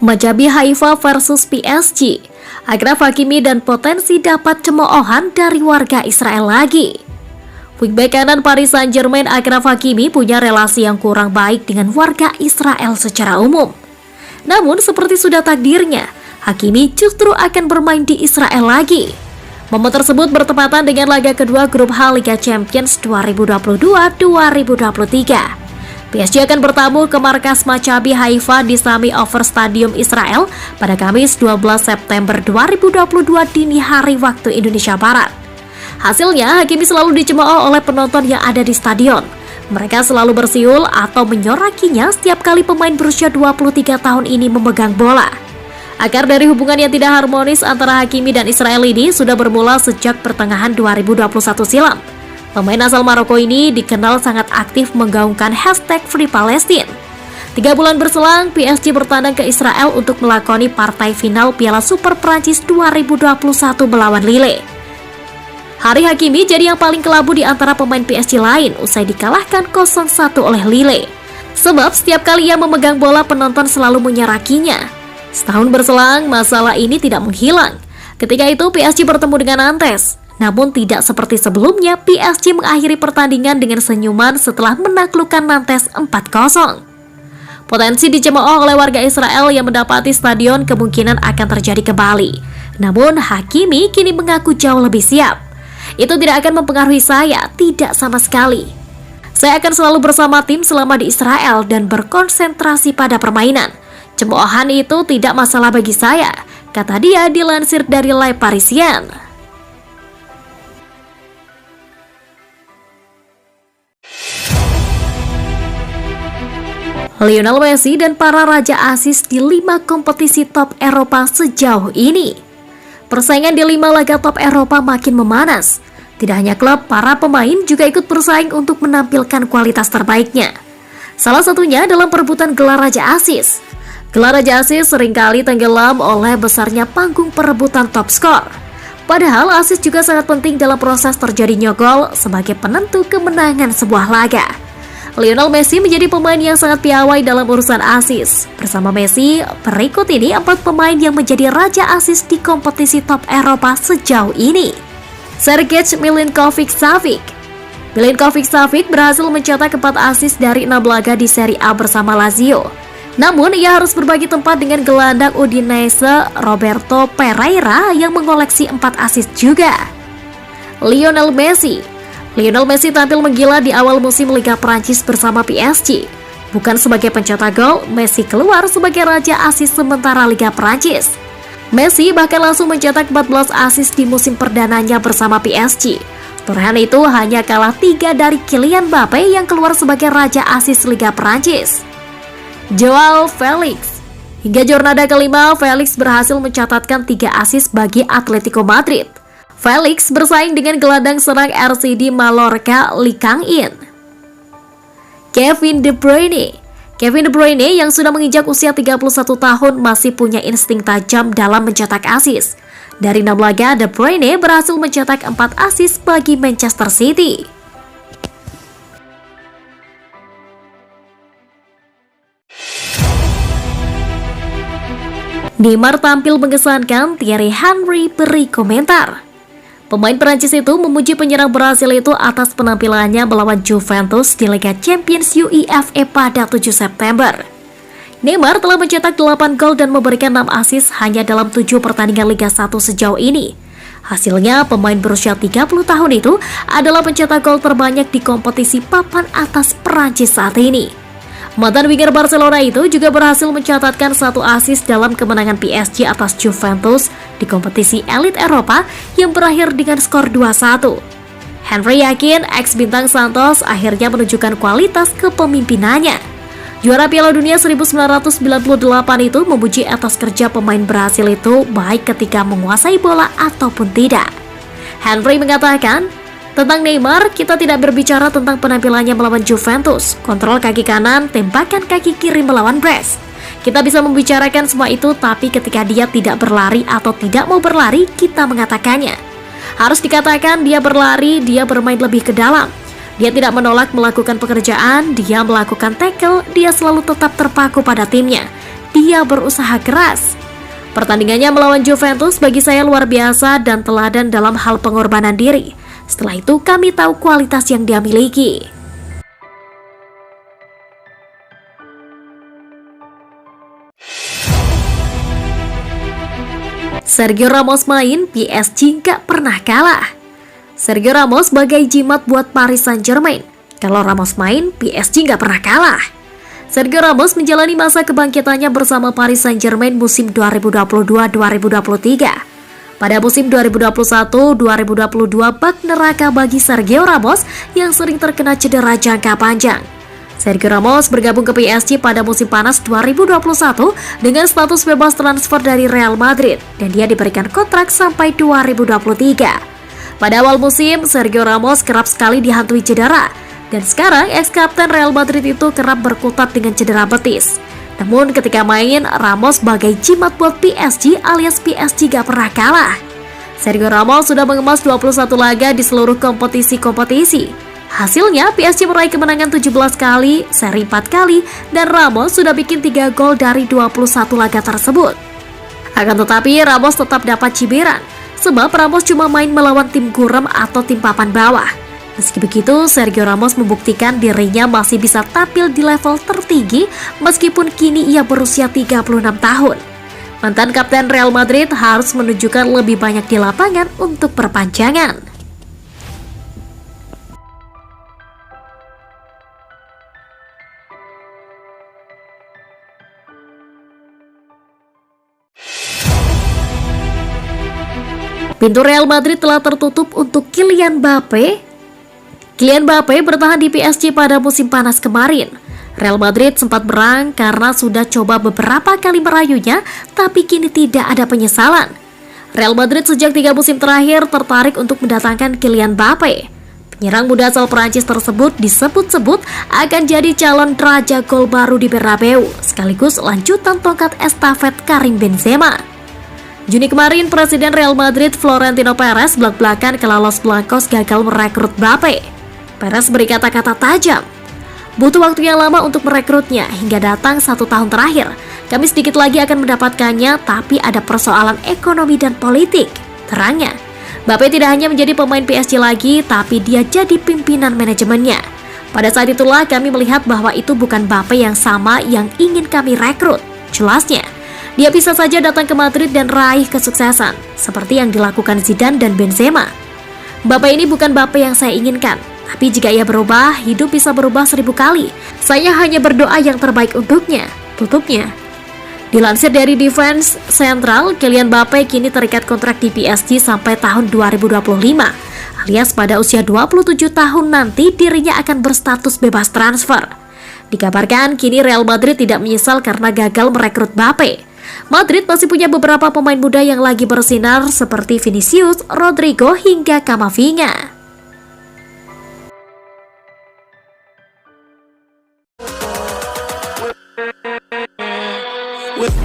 Maccabi Haifa versus PSG. Achraf Hakimi dan potensi dapat cemoohan dari warga Israel lagi. Wingback kanan Paris Saint-Germain Achraf Hakimi punya relasi yang kurang baik dengan warga Israel secara umum. Namun seperti sudah takdirnya, Hakimi justru akan bermain di Israel lagi. Momen tersebut bertepatan dengan laga kedua grup H Liga Champions 2022-2023. PSG akan bertamu ke markas Maccabi Haifa di Sami Ofer Stadium Israel pada Kamis 12 September 2022 dini hari waktu Indonesia Barat. Hasilnya, Hakimi selalu dicemooh oleh penonton yang ada di stadion. Mereka selalu bersiul atau menyorakinya setiap kali pemain berusia 23 tahun ini memegang bola. Akar dari hubungan yang tidak harmonis antara Hakimi dan Israel ini sudah bermula sejak pertengahan 2021 silam. Pemain asal Maroko ini dikenal sangat aktif menggaungkan hashtag Free Palestine. 3 bulan berselang, PSG bertandang ke Israel untuk melakoni partai final Piala Super Prancis 2021 melawan Lille. Hari Hakimi jadi yang paling kelabu di antara pemain PSG lain usai dikalahkan 0-1 oleh Lille. Sebab setiap kali ia memegang bola, penonton selalu menyerakinya. Setahun berselang, masalah ini tidak menghilang. Ketika itu PSG bertemu dengan Nantes. Namun tidak seperti sebelumnya, PSG mengakhiri pertandingan dengan senyuman setelah menaklukkan Nantes 4-0. Potensi dicemooh oleh warga Israel yang mendapati stadion kemungkinan akan terjadi kembali. Namun Hakimi kini mengaku jauh lebih siap. Itu tidak akan mempengaruhi saya, tidak sama sekali. Saya akan selalu bersama tim selama di Israel dan berkonsentrasi pada permainan. Cemoohan itu tidak masalah bagi saya, kata dia dilansir dari Le Parisien. Lionel Messi dan para raja asis di 5 kompetisi top Eropa sejauh ini. Persaingan di 5 laga top Eropa makin memanas. Tidak hanya klub, para pemain juga ikut bersaing untuk menampilkan kualitas terbaiknya. Salah satunya dalam perebutan gelar raja asis. Gelar raja asis seringkali tenggelam oleh besarnya panggung perebutan top skor. Padahal asis juga sangat penting dalam proses terjadinya gol sebagai penentu kemenangan sebuah laga. Lionel Messi menjadi pemain yang sangat piawai dalam urusan asis. Bersama Messi, berikut ini 4 pemain yang menjadi raja asis di kompetisi top Eropa sejauh ini. Sergej Milinkovic-Savic. Milinkovic-Savic berhasil mencetak 4 asis dari 6 laga di Serie A bersama Lazio. Namun, ia harus berbagi tempat dengan gelandang Udinese Roberto Pereira yang mengoleksi 4 asis juga. Lionel Messi tampil menggila di awal musim Liga Prancis bersama PSG. Bukan sebagai pencetak gol, Messi keluar sebagai raja asis sementara Liga Prancis. Messi bahkan langsung mencetak 14 asis di musim perdananya bersama PSG. Torehan itu hanya kalah 3 dari Kylian Mbappe yang keluar sebagai raja asis Liga Prancis. Joao Felix. Hingga jornada kelima, Felix berhasil mencatatkan 3 asis bagi Atletico Madrid. Felix bersaing dengan gelandang serang RCD Mallorca Lee Kang-in. Kevin De Bruyne yang sudah menginjak usia 31 tahun masih punya insting tajam dalam mencetak asis. Dari 6 laga, De Bruyne berhasil mencetak 4 asis bagi Manchester City. Neymar tampil mengesankan, Thierry Henry beri komentar. Pemain Prancis itu memuji penyerang Brasil itu atas penampilannya melawan Juventus di Liga Champions UEFA pada 7 September. Neymar telah mencetak 8 gol dan memberikan 6 assist hanya dalam 7 pertandingan Liga 1 sejauh ini. Hasilnya, pemain berusia 30 tahun itu adalah pencetak gol terbanyak di kompetisi papan atas Prancis saat ini. Mantan winger Barcelona itu juga berhasil mencatatkan 1 assist dalam kemenangan PSG atas Juventus di kompetisi elit Eropa yang berakhir dengan skor 2-1. Henry yakin ex-bintang Santos akhirnya menunjukkan kualitas kepemimpinannya. Juara Piala Dunia 1998 itu memuji atas kerja pemain Brasil itu baik ketika menguasai bola ataupun tidak. Henry mengatakan, tentang Neymar, kita tidak berbicara tentang penampilannya melawan Juventus, kontrol kaki kanan, tembakan kaki kiri melawan Brest. Kita bisa membicarakan semua itu, tapi ketika dia tidak berlari atau tidak mau berlari, kita mengatakannya. Harus dikatakan dia berlari, dia bermain lebih ke dalam. Dia tidak menolak melakukan pekerjaan, dia melakukan tackle, dia selalu tetap terpaku pada timnya. Dia berusaha keras. Pertandingannya melawan Juventus bagi saya luar biasa dan teladan dalam hal pengorbanan diri. Setelah itu kami tahu kualitas yang dia miliki. Sergio Ramos main, PSG gak pernah kalah. Sergio Ramos bagai jimat buat Paris Saint-Germain. Kalau Ramos main, PSG gak pernah kalah. Sergio Ramos menjalani masa kebangkitannya bersama Paris Saint-Germain musim 2022-2023. Pada musim 2021-2022 bak neraka bagi Sergio Ramos yang sering terkena cedera jangka panjang. Sergio Ramos bergabung ke PSG pada musim panas 2021 dengan status bebas transfer dari Real Madrid dan dia diberikan kontrak sampai 2023. Pada awal musim, Sergio Ramos kerap sekali dihantui cedera dan sekarang ex-kapten Real Madrid itu kerap berkutat dengan cedera betis. Namun ketika main, Ramos bagai jimat buat PSG alias PSG gak pernah kalah. Sergio Ramos sudah mengemas 21 laga di seluruh kompetisi. Hasilnya, PSG meraih kemenangan 17 kali, seri 4 kali, dan Ramos sudah bikin 3 gol dari 21 laga tersebut. Akan tetapi, Ramos tetap dapat cibiran, sebab Ramos cuma main melawan tim gurem atau tim papan bawah. Meski begitu, Sergio Ramos membuktikan dirinya masih bisa tampil di level tertinggi meskipun kini ia berusia 36 tahun. Mantan kapten Real Madrid harus menunjukkan lebih banyak di lapangan untuk perpanjangan. Pintu Real Madrid telah tertutup untuk Kylian Mbappe. Kylian Mbappe bertahan di PSG pada musim panas kemarin. Real Madrid sempat berang karena sudah coba beberapa kali merayunya, tapi kini tidak ada penyesalan. Real Madrid sejak 3 musim terakhir tertarik untuk mendatangkan Kylian Mbappe. Penyerang muda asal Prancis tersebut disebut-sebut akan jadi calon raja gol baru di Bernabeu, sekaligus lanjutan tongkat estafet Karim Benzema. Juni kemarin, Presiden Real Madrid Florentino Perez belak-belakan kalau Los Blancos gagal merekrut Mbappe. Perez beri kata-kata tajam. Butuh waktu yang lama untuk merekrutnya hingga datang 1 tahun terakhir. Kami sedikit lagi akan mendapatkannya, tapi ada persoalan ekonomi dan politik, terangnya. Mbappe tidak hanya menjadi pemain PSG lagi, tapi dia jadi pimpinan manajemennya. Pada saat itulah kami melihat bahwa itu bukan Mbappe yang sama yang ingin kami rekrut, jelasnya. Dia bisa saja datang ke Madrid dan raih kesuksesan, seperti yang dilakukan Zidane dan Benzema. Mbappe ini bukan Mbappe yang saya inginkan, tapi jika ia berubah, hidup bisa berubah 1000 kali. Saya hanya berdoa yang terbaik untuknya, tutupnya. Dilansir dari Defense Central, Kylian Mbappe kini terikat kontrak di PSG sampai tahun 2025, alias pada usia 27 tahun nanti dirinya akan berstatus bebas transfer. Dikabarkan kini Real Madrid tidak menyesal karena gagal merekrut Mbappe. Madrid masih punya beberapa pemain muda yang lagi bersinar seperti Vinicius, Rodrigo, hingga Camavinga. With